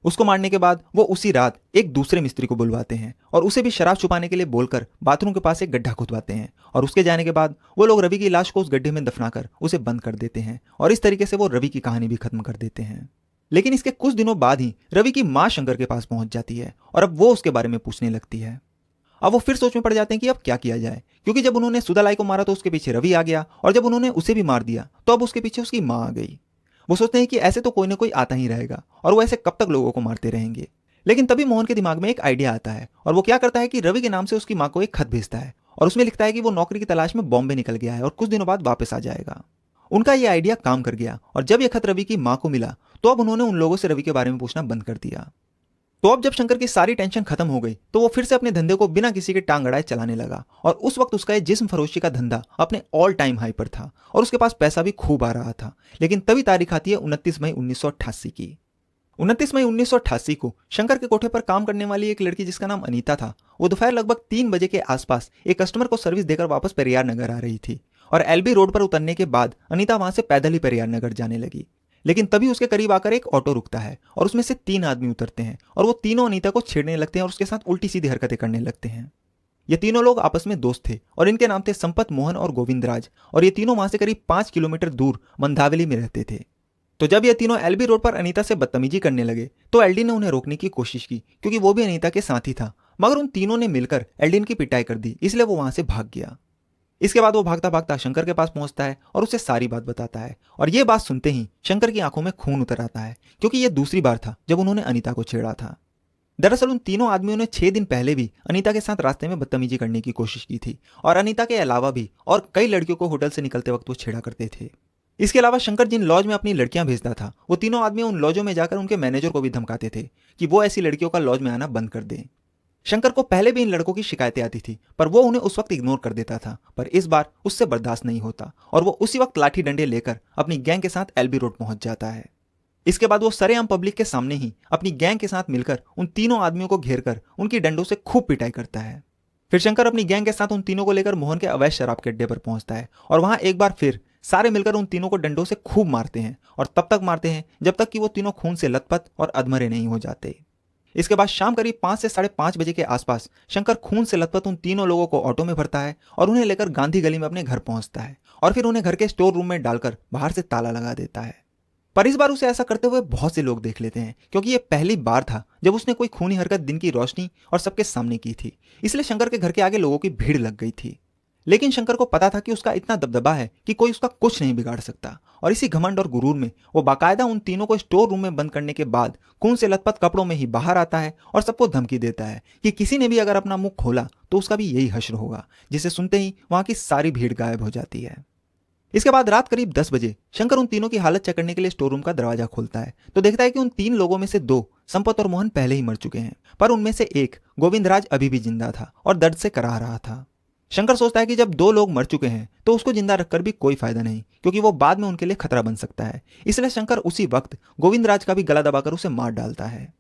उसको मारने के बाद वो उसी रात एक दूसरे मिस्त्री को बुलवाते हैं और उसे भी शराब छुपाने के लिए बोलकर बाथरूम के पास एक गड्ढा खुदवाते हैं और उसके जाने के बाद वो लोग रवि की लाश को उस गड्ढे में दफनाकर उसे बंद कर देते हैं और इस तरीके से वो रवि की कहानी भी खत्म कर देते हैं। लेकिन इसके कुछ दिनों बाद ही रवि की मां शंकर के पास पहुंच जाती है और अब वो उसके बारे में पूछने लगती है। अब वो फिर सोच में पड़ जाते हैं कि अब क्या किया जाए, क्योंकि जब उन्होंने सुदालाई को मारा तो उसके पीछे रवि आ गया और जब उन्होंने उसे भी मार दिया तो अब उसके पीछे उसकी मां आ गई। वो सोचते हैं कि ऐसे तो कोई ना कोई आता ही रहेगा और वो ऐसे कब तक लोगों को मारते रहेंगे। लेकिन तभी मोहन के दिमाग में एक आइडिया आता है और वो क्या करता है कि रवि के नाम से उसकी मां को एक खत भेजता है और उसमें लिखता है कि वो नौकरी की तलाश में बॉम्बे निकल गया है और कुछ दिनों बाद वापस आ जाएगा। उनका ये आइडिया काम कर गया और जब यह खत रवि की मां को मिला तो अब उन्होंने उन लोगों से रवि के बारे में पूछना बंद कर दिया। तो अब जब शंकर की सारी टेंशन खत्म हो गई तो वो फिर से अपने धंधे को बिना किसी के टांग अड़ाए चलाने लगा और उस वक्त उसका ये जिस्म फरोशी का धंधा अपने ऑल टाइम हाई पर था और उसके पास पैसा भी खूब आ रहा था। लेकिन तभी तारीख आती है 29 मई 1988 की। 29 मई 1988 को शंकर के कोठे पर काम करने वाली एक लड़की जिसका नाम अनीता था, वो दोपहर लगभग 3 बजे के आसपास एक कस्टमर को सर्विस देकर वापस पेरियार नगर आ रही थी और एलबी रोड पर उतरने के बाद अनीता वहां से पैदल ही पेरियार नगर जाने लगी। लेकिन तभी उसके करीब आकर एक ऑटो रुकता है और उसमें से 3 आदमी उतरते हैं और वो तीनों अनीता को छेड़ने लगते हैं और उसके साथ उल्टी सीधी हरकतें करने लगते हैं। ये तीनों लोग आपस में दोस्त थे और इनके नाम थे संपत, मोहन और गोविंदराज, और ये तीनों वहां से करीब 5 किलोमीटर दूर मंदावली में रहते थे। तो जब ये तीनों एलबी रोड पर अनीता से बदतमीजी करने लगे तो एल्डिन ने उन्हें रोकने की कोशिश की, क्योंकि वो भी अनीता के साथ ही था, मगर उन तीनों ने मिलकर एल्डिन की पिटाई कर दी, इसलिए वो वहां से भाग गया। इसके बाद वो भागता भागता शंकर के पास पहुंचता है और उसे सारी बात बताता है, और ये बात सुनते ही शंकर की आंखों में खून उतर आता है, क्योंकि ये दूसरी बार था जब उन्होंने अनीता को छेड़ा था। दरअसल उन तीनों आदमियों ने 6 दिन पहले भी अनीता के साथ रास्ते में बदतमीजी करने की कोशिश की थी, और अनीता के अलावा भी और कई लड़कियों को होटल से निकलते वक्त वो छेड़ा करते थे। इसके अलावा शंकर जिन लॉज में अपनी लड़कियां भेजता था, वो तीनों आदमी उन लॉजों में जाकर उनके मैनेजर को भी धमकाते थे कि वो ऐसी लड़कियों का लॉज में आना बंद कर दें। शंकर को पहले भी इन लड़कों की शिकायतें आती थी, पर वो उन्हें उस वक्त इग्नोर कर देता था, पर इस बार उससे बर्दाश्त नहीं होता और वो उसी वक्त लाठी डंडे लेकर अपनी गैंग के साथ एलबी रोड पहुंच जाता है। इसके बाद वो सरेआम पब्लिक के सामने ही अपनी गैंग के साथ मिलकर उन तीनों आदमियों को घेर कर उनकी डंडों से खूब पिटाई करता है। फिर शंकर अपनी गैंग के साथ उन तीनों को लेकर मोहन के अवैध शराब के अड्डे पर पहुंचता है, और वहां एक बार फिर सारे मिलकर उन तीनों को डंडों से खूब मारते हैं, और तब तक मारते हैं जब तक कि वो तीनों खून से लथपथ और अधमरे नहीं हो जाते। इसके बाद शाम करीब 5 से 5:30 बजे के आसपास शंकर खून से लथपथ उन तीनों लोगों को ऑटो में भरता है और उन्हें लेकर गांधी गली में अपने घर पहुंचता है, और फिर उन्हें घर के स्टोर रूम में डालकर बाहर से ताला लगा देता है। पर इस बार उसे ऐसा करते हुए बहुत से लोग देख लेते हैं, क्योंकि ये पहली बार था जब उसने कोई खूनी हरकत दिन की रोशनी और सबके सामने की थी, इसलिए शंकर के घर के आगे लोगों की भीड़ लग गई थी। लेकिन शंकर को पता था कि उसका इतना दबदबा है कि कोई उसका कुछ नहीं बिगाड़ सकता, और इसी घमंड और गुरूर में वो बाकायदा उन तीनों को स्टोर रूम में बंद करने के बाद खून से लथपथ कपड़ों में ही बाहर आता है और सबको धमकी देता है कि किसी ने भी अगर अपना मुंह खोला तो उसका भी यही हश्र होगा, जिसे सुनते ही वहां की सारी भीड़ गायब हो जाती है। इसके बाद रात करीब 10 बजे शंकर उन तीनों की हालत चेक करने के लिए स्टोर रूम का दरवाजा खोलता है, तो देखता है कि उन 3 लोगों में से 2 संपत और मोहन पहले ही मर चुके हैं, पर उनमें से एक गोविंदराज अभी भी जिंदा था और दर्द से कराह रहा था। शंकर सोचता है कि जब 2 लोग मर चुके हैं तो उसको जिंदा रखकर भी कोई फायदा नहीं, क्योंकि वो बाद में उनके लिए खतरा बन सकता है, इसलिए शंकर उसी वक्त गोविंदराज का भी गला दबाकर उसे मार डालता है।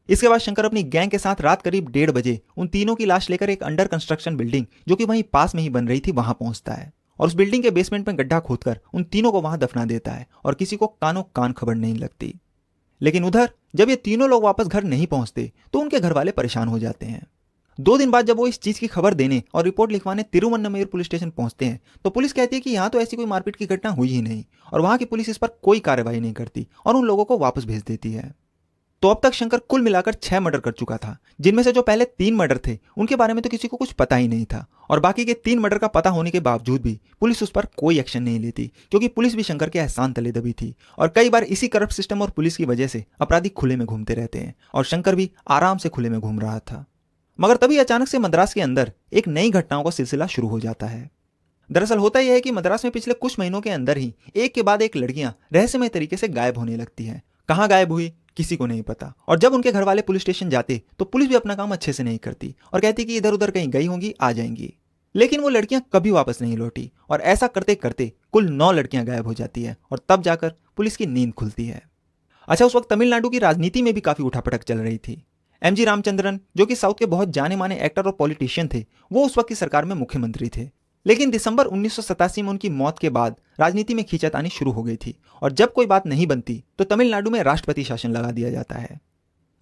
इसके बाद शंकर अपनी गैंग के साथ रात करीब 1:30 बजे उन तीनों की लाश लेकर एक अंडर कंस्ट्रक्शन बिल्डिंग जो कि वहीं पास में ही बन रही थी वहां पहुंचता है, और उस बिल्डिंग के बेसमेंट में गड्ढा खोदकर उन तीनों को वहां दफना देता है, और किसी को कानों कान खबर नहीं लगती। लेकिन उधर जब ये तीनों लोग वापस घर नहीं पहुंचते तो उनके घर वाले परेशान हो जाते हैं। 2 दिन बाद जब वो इस चीज की खबर देने और रिपोर्ट लिखवाने तिरुवन्नमयूर पुलिस स्टेशन पहुंचते हैं तो पुलिस कहती है कि यहाँ तो ऐसी कोई मारपीट की घटना हुई ही नहीं, और वहां की पुलिस इस पर कोई कार्रवाई नहीं करती और उन लोगों को वापस भेज देती है। तो अब तक शंकर कुल मिलाकर 6 मर्डर कर चुका था, जिनमें से जो पहले 3 मर्डर थे उनके बारे में तो किसी को कुछ पता ही नहीं था, और बाकी के 3 मर्डर का पता होने के बावजूद भी पुलिस उस पर कोई एक्शन नहीं लेती, क्योंकि पुलिस भी शंकर के एहसान तले दबी थी, और कई बार इसी करप्ट सिस्टम और पुलिस की वजह से अपराधी खुले में घूमते रहते हैं, और शंकर भी आराम से खुले में घूम रहा था। मगर तभी अचानक से मद्रास के अंदर एक नई घटनाओं का सिलसिला शुरू हो जाता है। दरअसल होता यह है कि मद्रास में पिछले कुछ महीनों के अंदर ही एक के बाद एक लड़कियां रहस्यमय तरीके से गायब होने लगती हैं। कहाँ गायब हुई किसी को नहीं पता, और जब उनके घर वाले पुलिस स्टेशन जाते तो पुलिस भी अपना काम अच्छे से नहीं करती और कहती कि इधर उधर कहीं गई होंगी, आ जाएंगी। लेकिन वो लड़कियां कभी वापस नहीं लौटी, और ऐसा करते करते कुल 9 लड़कियां गायब हो जाती है, और तब जाकर पुलिस की नींद खुलती है। अच्छा, उस वक्त तमिलनाडु की राजनीति में भी काफी उठापटक चल रही थी। एमजी रामचंद्रन, जो कि साउथ के बहुत जाने माने एक्टर और पॉलिटिशियन थे, वो उस वक्त की सरकार में मुख्यमंत्री थे। लेकिन दिसंबर 1987 में उनकी मौत के बाद राजनीति में खींचातानी शुरू हो गई थी, और जब कोई बात नहीं बनती तो तमिलनाडु में राष्ट्रपति शासन लगा दिया जाता है।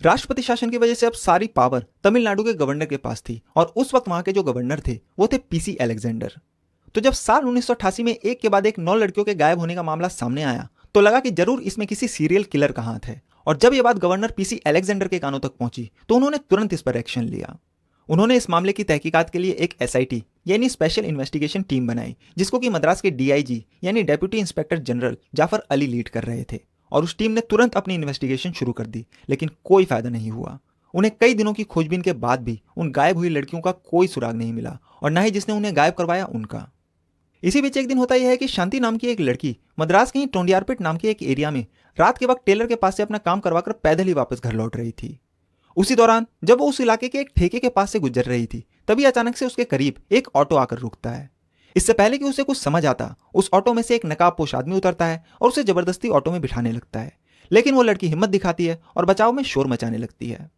राष्ट्रपति शासन की वजह से अब सारी पावर तमिलनाडु के गवर्नर के पास थी, और उस वक्त वहां के जो गवर्नर थे वो थे पीसी अलेक्जेंडर। तो जब साल 1988 में एक के बाद एक 9 लड़कियों के गायब होने का मामला सामने आया तो लगा कि जरूर इसमें किसी सीरियल किलर का हाथ है, और जब यह बात गवर्नर पीसी अलेक्जेंडर के कानों तक पहुंची तो उन्होंने तुरंत इस पर एक्शन लिया। उन्होंने इस मामले की तहकीकात के लिए एक एसआईटी यानी स्पेशल इन्वेस्टिगेशन टीम बनाई, जिसको कि मद्रास के डीआईजी यानी deputy inspector general Jafar Ali lead कर रहे थे, और उस टीम ने तुरंत अपनी इन्वेस्टिगेशन शुरू कर दी। लेकिन कोई फायदा नहीं हुआ। उन्हें कई दिनों की खोजबीन के बाद भी उन गायब हुई लड़कियों का कोई सुराग नहीं मिला, और न ही जिसने उन्हें गायब करवाया उनका। इसी बीच एक दिन होता यह है कि शांति नाम की एक लड़की मद्रास के ही टोंडियारपेट नाम के एक एरिया में रात के वक्त टेलर के पास से अपना काम करवाकर पैदल ही वापस घर लौट रही थी। उसी दौरान जब वो उस इलाके के एक ठेके के पास से गुजर रही थी, तभी अचानक से उसके करीब एक ऑटो आकर रुकता है। इससे पहले कि उसे कुछ समझ आता, उस ऑटो में से एक नकाबपोश आदमी उतरता है और उसे जबरदस्ती ऑटो में बिठाने लगता है। लेकिन वो लड़की हिम्मत दिखाती है और बचाव में शोर मचाने लगती है।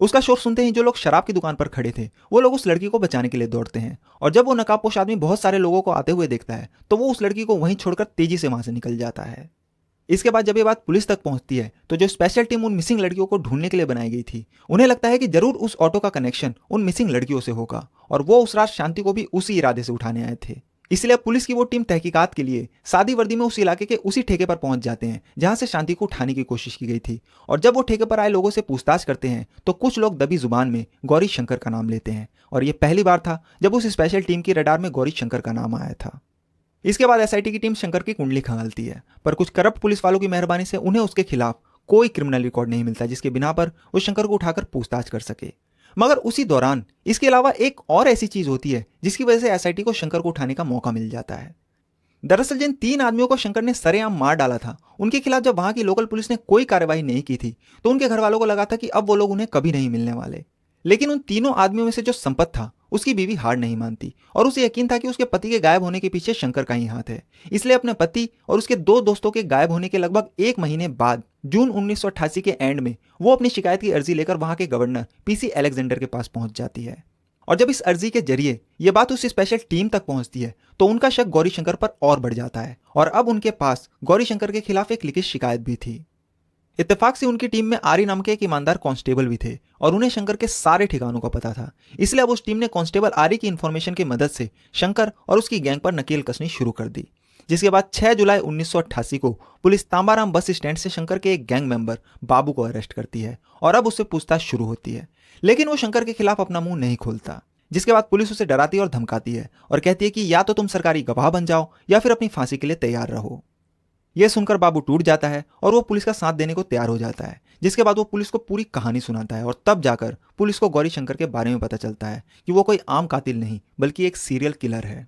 उसका शोर सुनते ही जो लोग शराब की दुकान पर खड़े थे वो लोग उस लड़की को बचाने के लिए दौड़ते हैं, और जब वो नकाबपोश आदमी बहुत सारे लोगों को आते हुए देखता है तो वो उस लड़की को वहीं छोड़कर तेजी से वहां से निकल जाता है। इसके बाद जब ये बात पुलिस तक पहुंचती है तो जो स्पेशल टीम उन मिसिंग लड़कियों को ढूंढने के लिए बनाई गई थी, उन्हें लगता है कि जरूर उस ऑटो का कनेक्शन उन मिसिंग लड़कियों से होगा और वो उस रात शांति को भी उसी इरादे से उठाने आए थे। इसलिए पुलिस की वो टीम तहकीकात के लिए सादी वर्दी में उस इलाके के उसी ठेके पर पहुंच जाते हैं जहां से शांति को उठाने की कोशिश की गई थी। और जब वो ठेके पर आए लोगों से पूछताछ करते हैं तो कुछ लोग दबी जुबान में गौरी शंकर का नाम लेते हैं और ये पहली बार था जब उस स्पेशल टीम की रडार में गौरी शंकर का नाम आया था। इसके बाद एसआईटी की टीम शंकर की कुंडली खंगालती है, पर कुछ करप्ट पुलिस वालों की मेहरबानी से उन्हें उसके खिलाफ कोई क्रिमिनल रिकॉर्ड नहीं मिलता जिसके बिना पर वो शंकर को उठाकर पूछताछ कर सके। मगर उसी दौरान इसके अलावा एक और ऐसी चीज होती है जिसकी वजह से एसआईटी को शंकर को उठाने का मौका मिल जाता है। दरअसल जिन 3 आदमियों को शंकर ने सरेआम मार डाला था, उनके खिलाफ जब वहां की लोकल पुलिस ने कोई कार्रवाई नहीं की थी तो उनके घर वालों को लगा था कि अब वो लोग उन्हें कभी नहीं मिलने वाले। लेकिन उन तीनों आदमियों में से जो संपत था उसकी बीवी हार नहीं मानती और उसे यकीन था कि उसके पति के गायब होने के पीछे शंकर का ही हाथ है। इसलिए अपने पति और उसके 2 दोस्तों के गायब होने के लगभग 1 महीने बाद जून 1988 के एंड में वो अपनी शिकायत की अर्जी लेकर वहां के गवर्नर पीसी अलेक्जेंडर के पास पहुंच जाती है। और जब इस अर्जी के जरिए ये बात उस स्पेशल टीम तक पहुंचती है तो उनका शक गौरी शंकर पर और बढ़ जाता है और अब उनके पास गौरी शंकर के खिलाफ एक लिखित शिकायत भी थी। इत्तेफाक से उनकी टीम में आरी नाम के एक ईमानदार कांस्टेबल भी थे और उन्हें शंकर के सारे ठिकानों का पता था। इसलिए अब उस टीम ने कांस्टेबल आरी की इंफॉर्मेशन की मदद से शंकर और उसकी गैंग पर नकेल कसनी शुरू कर दी। जिसके बाद 6 जुलाई 1988 को पुलिस तांबाराम बस स्टैंड से शंकर के एक गैंग मेंबर बाबू को अरेस्ट करती है और अब उससे पूछताछ शुरू होती है। लेकिन वो शंकर के खिलाफ अपना मुंह नहीं खोलता, जिसके बाद पुलिस उसे डराती और धमकाती है और कहती है कि या तो तुम सरकारी गवाह बन जाओ या फिर अपनी फांसी के लिए तैयार रहो। यह सुनकर बाबू टूट जाता है और वो पुलिस का साथ देने को तैयार हो जाता है, जिसके बाद वो पुलिस को पूरी कहानी सुनाता है और तब जाकर पुलिस को गौरी शंकर के बारे में पता चलता है कि वो कोई आम कातिल नहीं बल्कि एक सीरियल किलर है।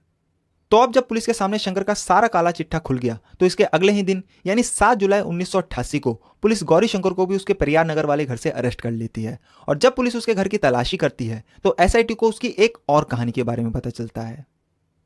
तो अब जब पुलिस के सामने शंकर का सारा काला चिट्ठा खुल गया तो इसके अगले ही दिन यानी 7 जुलाई 1988 को पुलिस गौरी शंकर को भी उसके परियार नगर वाले घर से अरेस्ट कर लेती है। और जब पुलिस उसके घर की तलाशी करती है तो एसआईटी को उसकी एक और कहानी के बारे में पता चलता है।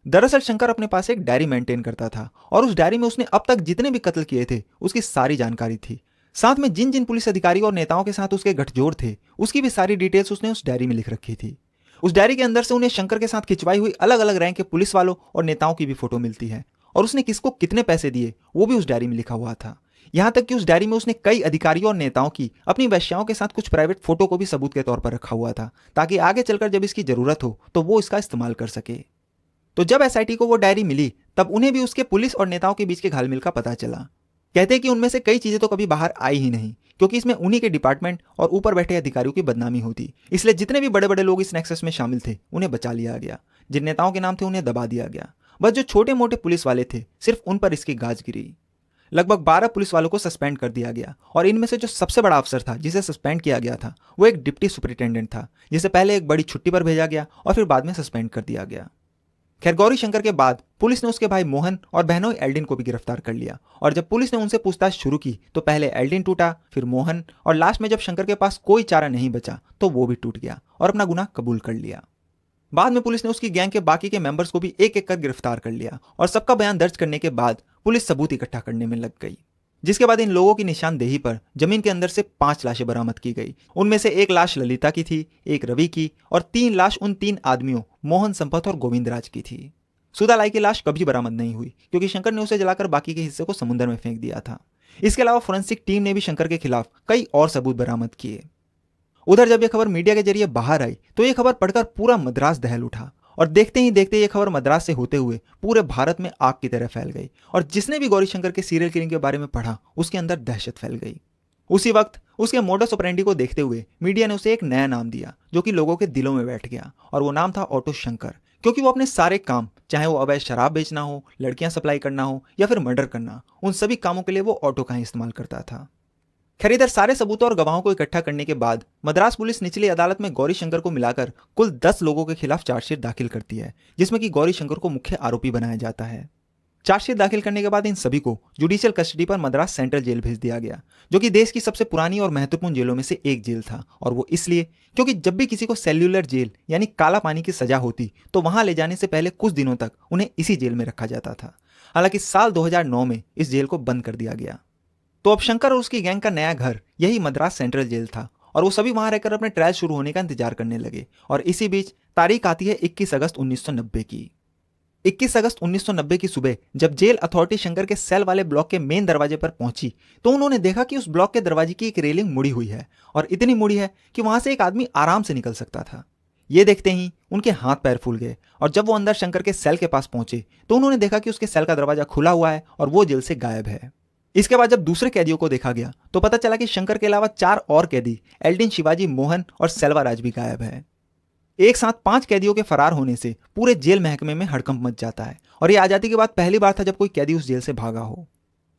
दरअसल शंकर अपने पास एक डायरी मेंटेन करता था और उस डायरी में उसने अब तक जितने भी कत्ल किए थे उसकी सारी जानकारी थी। साथ में जिन जिन पुलिस अधिकारियों और नेताओं के साथ उसके गठजोड़ थे उसकी भी सारी डिटेल्स उसने उस डायरी में लिख रखी थी। उस डायरी के अंदर से उन्हें शंकर के साथ खिंचवाई हुई अलग अलग रैंक के पुलिस वालों और नेताओं की भी फोटो मिलती है और उसने किसको कितने पैसे दिए वो भी उस डायरी में लिखा हुआ था। यहां तक कि उस डायरी में उसने कई अधिकारियों और नेताओं की अपनी वेश्याओं के साथ कुछ प्राइवेट फोटो को भी सबूत के तौर पर रखा हुआ था ताकि आगे चलकर जब इसकी जरूरत हो तो वो इसका इस्तेमाल कर सके। तो जब एसआईटी को वो डायरी मिली तब उन्हें भी उसके पुलिस और नेताओं के बीच के घालमेल का पता चला। कहते हैं कि उनमें से कई चीजें तो कभी बाहर आई ही नहीं क्योंकि इसमें उन्हीं के डिपार्टमेंट और ऊपर बैठे अधिकारियों की बदनामी होती, इसलिए जितने भी बड़े बड़े लोग इस नेक्सस में शामिल थे उन्हें बचा लिया गया। जिन नेताओं के नाम थे उन्हें दबा दिया गया। बस जो छोटे मोटे पुलिस वाले थे सिर्फ उन पर इसकी गाज गिरी। लगभग 12 पुलिस वालों को सस्पेंड कर दिया गया और इनमें से जो सबसे बड़ा अफसर था जिसे सस्पेंड किया गया था वो एक डिप्टी सुपरिटेंडेंट था जिसे पहले एक बड़ी छुट्टी पर भेजा गया और फिर बाद में सस्पेंड कर दिया गया। खैर गौरी शंकर के बाद पुलिस ने उसके भाई मोहन और बहनोई एल्डिन को भी गिरफ्तार कर लिया और जब पुलिस ने उनसे पूछताछ शुरू की तो पहले एल्डिन टूटा, फिर मोहन और लास्ट में जब शंकर के पास कोई चारा नहीं बचा तो वो भी टूट गया और अपना गुनाह कबूल कर लिया। बाद में पुलिस ने उसकी गैंग के बाकी के मेंबर्स को भी एक एक कर गिरफ्तार कर लिया और सबका बयान दर्ज करने के बाद पुलिस सबूत इकट्ठा करने में लग गई। जिसके बाद इन लोगों की निशानदेही पर जमीन के अंदर से 5 लाशें बरामद की गई। उनमें से एक लाश ललिता की थी, एक रवि की और 3 लाश उन 3 आदमियों मोहन, संपत और गोविंदराज की थी। सुधालाई की लाश कभी बरामद नहीं हुई क्योंकि शंकर ने उसे जलाकर बाकी के हिस्से को समुद्र में फेंक दिया था। इसके अलावा फोरेंसिक टीम ने भी शंकर के खिलाफ कई और सबूत बरामद किए। उधर जब यह खबर मीडिया के जरिए बाहर आई तो यह खबर पढ़कर पूरा मद्रास दहल उठा और देखते ही देखते यह खबर मद्रास से होते हुए पूरे भारत में आग की तरह फैल गई और जिसने भी गौरी शंकर के सीरियल किलिंग के बारे में पढ़ा उसके अंदर दहशत फैल गई। उसी वक्त उसके मोडस ऑपरेंडी को देखते हुए मीडिया ने उसे एक नया नाम दिया जो कि लोगों के दिलों में बैठ गया और वो नाम था ऑटो शंकर, क्योंकि वो अपने सारे काम, चाहे वो अवैध शराब बेचना हो, लड़कियां सप्लाई करना हो या फिर मर्डर करना, उन सभी कामों के लिए वो ऑटो का ही इस्तेमाल करता था। खैर इधर सारे सबूतों और गवाहों को इकट्ठा करने के बाद मद्रास पुलिस निचली अदालत में गौरी शंकर को मिलाकर कुल 10 लोगों के खिलाफ चार्जशीट दाखिल करती है जिसमें कि गौरी शंकर को मुख्य आरोपी बनाया जाता है। चार्जशीट दाखिल करने के बाद इन सभी को जुडिशियल कस्टडी पर मद्रास सेंट्रल जेल भेज दिया गया जो कि देश की सबसे पुरानी और महत्वपूर्ण जेलों में से एक जेल था। और वो इसलिए क्योंकि जब भी किसी को सेल्यूलर जेल यानी काला पानी की सजा होती तो वहां ले जाने से पहले कुछ दिनों तक उन्हें इसी जेल में रखा जाता था। हालांकि साल 2009 में इस जेल को बंद कर दिया गया। तो अब शंकर और उसकी गैंग का नया घर यही मद्रास सेंट्रल जेल था और वो सभी वहां रहकर अपने ट्रायल शुरू होने का इंतजार करने लगे। और इसी बीच तारीख आती है 21 अगस्त 1990 की। 21 अगस्त 1990 की सुबह जब जेल अथॉरिटी शंकर के सेल वाले ब्लॉक के मेन दरवाजे पर पहुंची तो उन्होंने देखा कि उस ब्लॉक के दरवाजे की एक रेलिंग मुड़ी हुई है और इतनी मुड़ी है कि वहां से एक आदमी आराम से निकल सकता था। ये देखते ही उनके हाथ पैर फूल गए और जब वो अंदर शंकर के सेल के पास पहुंचे तो उन्होंने देखा कि उसके सेल का दरवाजा खुला हुआ है और वो जेल से गायब है। इसके बाद जब दूसरे कैदियों को देखा गया तो पता चला कि शंकर के अलावा 4 और कैदी एल्डिन, शिवाजी, मोहन और सेल्वाराज भी गायब है। एक साथ 5 कैदियों के फरार होने से पूरे जेल महकमे में हड़कंप मच जाता है और ये आजादी के बाद पहली बार था जब कोई कैदी उस जेल से भागा हो।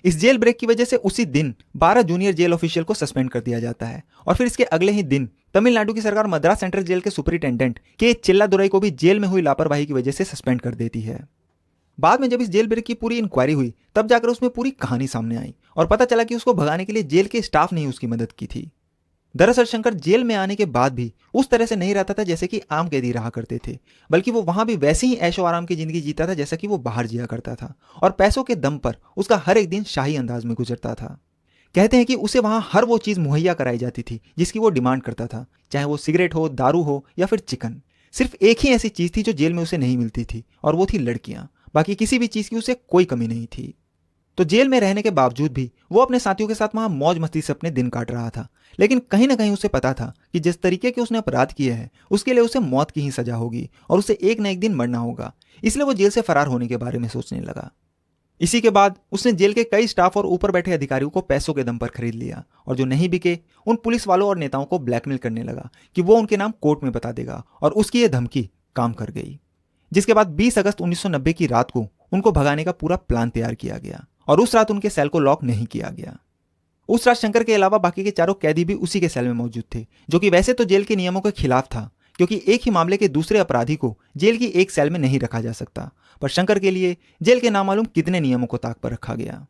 इस जेल ब्रेक की वजह से उसी दिन 12 जूनियर जेल ऑफिशियल को सस्पेंड कर दिया जाता है और फिर इसके अगले ही दिन तमिलनाडु की सरकार मद्रास सेंट्रल जेल के सुपरिटेंडेंट के चिल्लादुरई को भी जेल में हुई लापरवाही की वजह से सस्पेंड कर देती है। बाद में जब इस जेल ब्रेक की पूरी इंक्वायरी हुई तब जाकर उसमें पूरी कहानी सामने आई और पता चला कि उसको भगाने के लिए जेल के स्टाफ ने ही उसकी मदद की थी। दरअसल शंकर जेल में आने के बाद भी उस तरह से नहीं रहता था जैसे कि आम कैदी रहा करते थे, बल्कि वो वहां भी वैसे ही ऐशो आराम की जिंदगी जीता था जैसा कि वो बाहर जिया करता था और पैसों के दम पर उसका हर एक दिन शाही अंदाज में गुजरता था। कहते हैं कि उसे वहां हर वो चीज मुहैया कराई जाती थी जिसकी वो डिमांड करता था, चाहे वो सिगरेट हो, दारू हो या फिर चिकन। सिर्फ एक ही ऐसी चीज थी जो जेल में उसे नहीं मिलती थी और वो थी लड़कियां। बाकी किसी भी चीज की उसे कोई कमी नहीं थी। तो जेल में रहने के बावजूद भी वो अपने साथियों के साथ वहां मौज मस्ती से अपने दिन काट रहा था, लेकिन कहीं ना कहीं उसे पता था कि जिस तरीके के उसने अपराध किए हैं उसके लिए उसे मौत की ही सजा होगी और उसे एक न एक दिन मरना होगा। इसलिए वो जेल से फरार होने के बारे में सोचने लगा। इसी के बाद उसने जेल के कई स्टाफ और ऊपर बैठे अधिकारियों को पैसों के दम पर खरीद लिया और जो नहीं बिके उन पुलिस वालों और नेताओं को ब्लैकमेल करने लगा कि वो उनके नाम कोर्ट में बता देगा और उसकी ये धमकी काम कर गई। जिसके बाद 20 अगस्त 1990 की रात को उनको भगाने का पूरा प्लान तैयार किया गया और उस रात उनके सेल को लॉक नहीं किया गया। उस रात शंकर के अलावा बाकी के चारों कैदी भी उसी के सेल में मौजूद थे, जो कि वैसे तो जेल के नियमों के खिलाफ था क्योंकि एक ही मामले के दूसरे अपराधी को जेल की एक सेल में नहीं रखा जा सकता, पर शंकर के लिए जेल के नामालूम कितने नियमों को ताक पर रखा गया।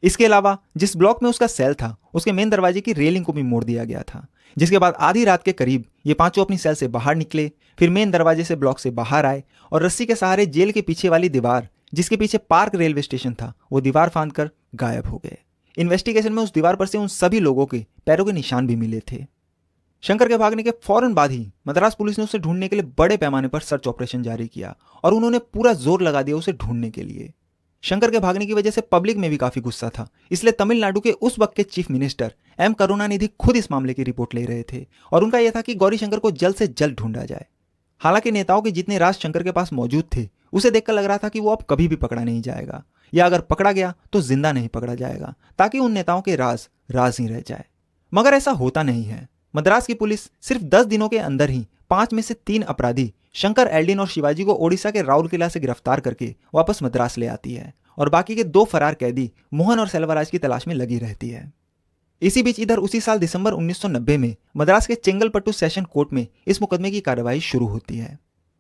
इसके अलावा जिस ब्लॉक में उसका सेल था उसके मेन दरवाजे की रेलिंग को भी मोड़ दिया गया था। जिसके बाद आधी रात के करीब ये पांचों अपनी सेल से बाहर निकले, फिर मेन दरवाजे से ब्लॉक से बाहर आए और रस्सी के सहारे जेल के पीछे वाली दीवार जिसके पीछे पार्क रेलवे स्टेशन था वो दीवार फांदकर गायब हो गए। इन्वेस्टिगेशन में उस दीवार पर से उन सभी लोगों के पैरों के निशान भी मिले थे। शंकर के भागने के फौरन बाद ही मद्रास पुलिस ने उसे ढूंढने के लिए बड़े पैमाने पर सर्च ऑपरेशन जारी किया और उन्होंने पूरा जोर लगा दिया उसे ढूंढने के लिए। शंकर के भागने की वजह से पब्लिक में भी काफी गुस्सा था, इसलिए तमिलनाडु के उस वक्त के चीफ मिनिस्टर एम करुणानिधि खुद इस मामले की रिपोर्ट ले रहे थे और उनका यह था कि गौरी शंकर को जल्द से जल्द ढूंढा जाए। हालांकि नेताओं के जितने राज शंकर के पास मौजूद थे उसे देखकर लग रहा था कि वो अब कभी भी पकड़ा नहीं जाएगा, या अगर पकड़ा गया तो जिंदा नहीं पकड़ा जाएगा ताकि उन नेताओं के राज राज ही रह जाए। मगर ऐसा होता नहीं है। मद्रास की पुलिस सिर्फ 10 दिनों के अंदर ही 5 में से 3 अपराधी शंकर, एल्डिन और शिवाजी को ओडिशा के राउरकेला से गिरफ्तार करके वापस मद्रास ले आती है और बाकी के 2 फरार कैदी मोहन और सेल्वराज की तलाश में लगी रहती है। इसी बीच इधर उसी साल दिसंबर 1990 में मद्रास के चेंगलपट्टू सेशन कोर्ट में इस मुकदमे की कार्रवाई शुरू होती है।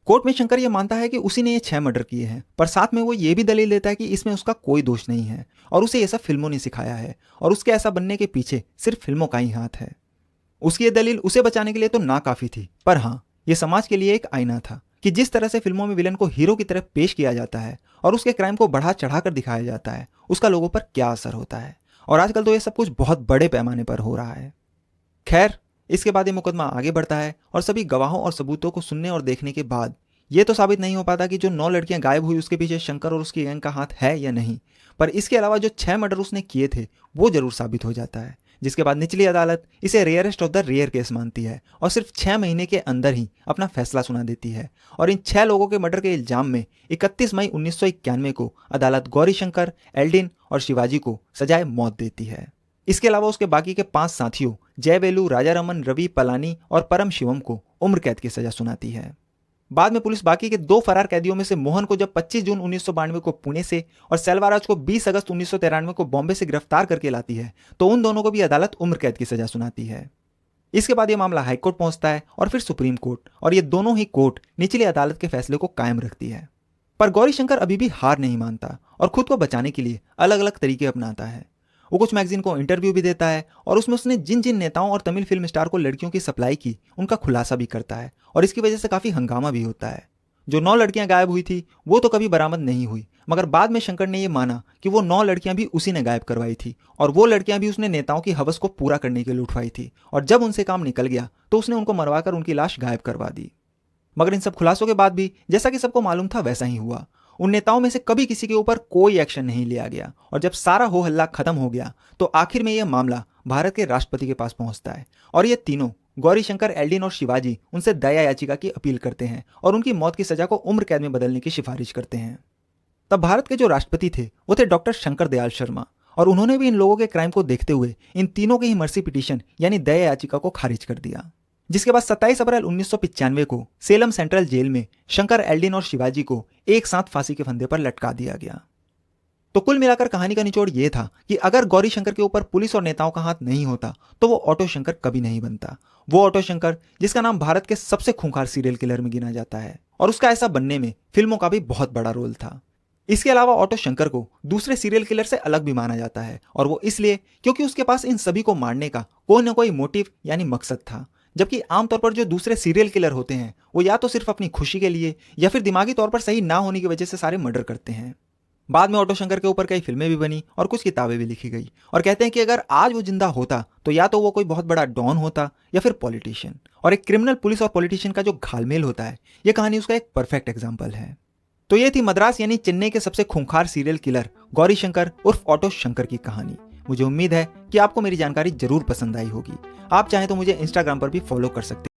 कोर्ट में शंकर यह मानता है कि उसी ने ये 6 मर्डर किए हैं, पर साथ में वो ये भी दलील देता है कि इसमें उसका कोई दोष नहीं है और उसे ये सब फिल्मों ने सिखाया है और उसके ऐसा बनने के पीछे सिर्फ फिल्मों का ही हाथ है। उसकी ये दलील उसे बचाने के लिए तो ना काफी थी, पर हाँ, ये समाज के लिए एक आईना था कि जिस तरह से फिल्मों में विलन को हीरो की तरह पेश किया जाता है और उसके क्राइम को बढ़ा चढ़ाकर दिखाया जाता है, उसका लोगों पर क्या असर होता है। और आजकल तो ये सब कुछ बहुत बड़े पैमाने पर हो रहा है। खैर, इसके बाद ये मुकदमा आगे बढ़ता है और सभी गवाहों और सबूतों को सुनने और देखने के बाद ये तो साबित नहीं हो पाता कि जो 9 लड़कियां गायब हुई उसके पीछे शंकर और उसकी गैंग का हाथ है या नहीं, पर इसके अलावा जो 6 मर्डर उसने किए थे वो जरूर साबित हो जाता है। जिसके बाद निचली अदालत इसे rarest of the rare case मानती है और सिर्फ 6 महीने के अंदर ही अपना फैसला सुना देती है और इन 6 लोगों के मर्डर के इल्जाम में 31 मई 1991 को अदालत गौरी शंकर, एल्डिन और शिवाजी को सजाए मौत देती है। इसके अलावा उसके बाकी के 5 साथियों जयवेलु, राजारमन, रवि, पलानी और परम शिवम को उम्र कैद की सजा सुनाती है। बाद में पुलिस बाकी के 2 फरार कैदियों में से मोहन को जब 25 जून 1992 को पुणे से और सेल्वराज को 20 अगस्त 1993 को बॉम्बे से गिरफ्तार करके लाती है तो उन दोनों को भी अदालत उम्र कैद की सजा सुनाती है। इसके बाद यह मामला हाईकोर्ट पहुंचता है और फिर सुप्रीम कोर्ट, और ये दोनों ही कोर्ट निचली अदालत के फैसले को कायम रखती है। पर गौरी शंकर अभी भी हार नहीं मानता और खुद को बचाने के लिए अलग अलग तरीके अपनाता है। वो कुछ मैगजीन को इंटरव्यू भी देता है और उसमें उसने जिन जिन नेताओं और तमिल फिल्म स्टार को लड़कियों की सप्लाई की उनका खुलासा भी करता है और इसकी वजह से काफी हंगामा भी होता है। जो 9 लड़कियां गायब हुई थी वो तो कभी बरामद नहीं हुई, मगर बाद में शंकर ने यह माना कि वो 9 लड़कियां भी उसी ने गायब करवाई थी और वो लड़कियां भी उसने नेताओं की हवस को पूरा करने के लिए उठवाई थी और जब उनसे काम निकल गया तो उसने उनको मरवाकर उनकी लाश गायब करवा दी। मगर इन सब खुलासों के बाद भी जैसा कि सबको मालूम था वैसा ही हुआ। उन नेताओं में से कभी किसी के ऊपर कोई एक्शन नहीं लिया गया और जब सारा हो हल्ला खत्म हो गया तो आखिर में यह मामला भारत के राष्ट्रपति के पास पहुंचता है और ये तीनों गौरीशंकर, एल्डिन और शिवाजी उनसे दया याचिका की अपील करते हैं और उनकी मौत की सजा को उम्र कैद में बदलने की सिफारिश करते हैं। तब भारत के जो राष्ट्रपति थे वो थे डॉक्टर शंकर दयाल शर्मा और उन्होंने भी इन लोगों के क्राइम को देखते हुए इन तीनों की ही मर्सी पिटीशन यानी दया याचिका को खारिज कर दिया, जिसके बाद 27 अप्रैल 1995 को सेलम सेंट्रल जेल में शंकर, एल्डिन और शिवाजी को एक साथ फांसी के फंदे पर लटका दिया गया। तो कुल मिलाकर कहानी का निचोड़ यह था कि अगर गौरीशंकर के ऊपर पुलिस और नेताओं का हाथ नहीं होता तो वो ऑटो शंकर कभी नहीं बनता। वो ऑटो शंकर जिसका नाम भारत के सबसे खूंखार सीरियल किलर में गिना जाता है और उसका ऐसा बनने में फिल्मों का भी बहुत बड़ा रोल था। इसके अलावा ऑटो शंकर को दूसरे सीरियल किलर से अलग भी माना जाता है और वो इसलिए क्योंकि उसके पास इन सभी को मारने का कोई ना कोई मोटिव यानी मकसद था, जबकि आमतौर पर जो दूसरे सीरियल किलर होते हैं वो या तो सिर्फ अपनी खुशी के लिए या फिर दिमागी तौर पर सही ना होने की वजह से सारे मर्डर करते हैं। बाद में ऑटो शंकर के ऊपर कई फिल्में भी बनी और कुछ किताबें भी लिखी गई और कहते हैं कि अगर आज वो जिंदा होता तो या तो वो कोई बहुत बड़ा डॉन होता या फिर पॉलिटिशियन, और एक क्रिमिनल पुलिस और पॉलिटिशियन का जो घालमेल होता है ये कहानी उसका एक परफेक्ट एग्जाम्पल है। तो ये थी मद्रास यानी चेन्नई के सबसे खूंखार सीरियल किलर गौरीशंकर उर्फ ऑटो शंकर की कहानी। मुझे उम्मीद है कि आपको मेरी जानकारी जरूर पसंद आई होगी। आप चाहें तो मुझे इंस्टाग्राम पर भी फॉलो कर सकते हैं।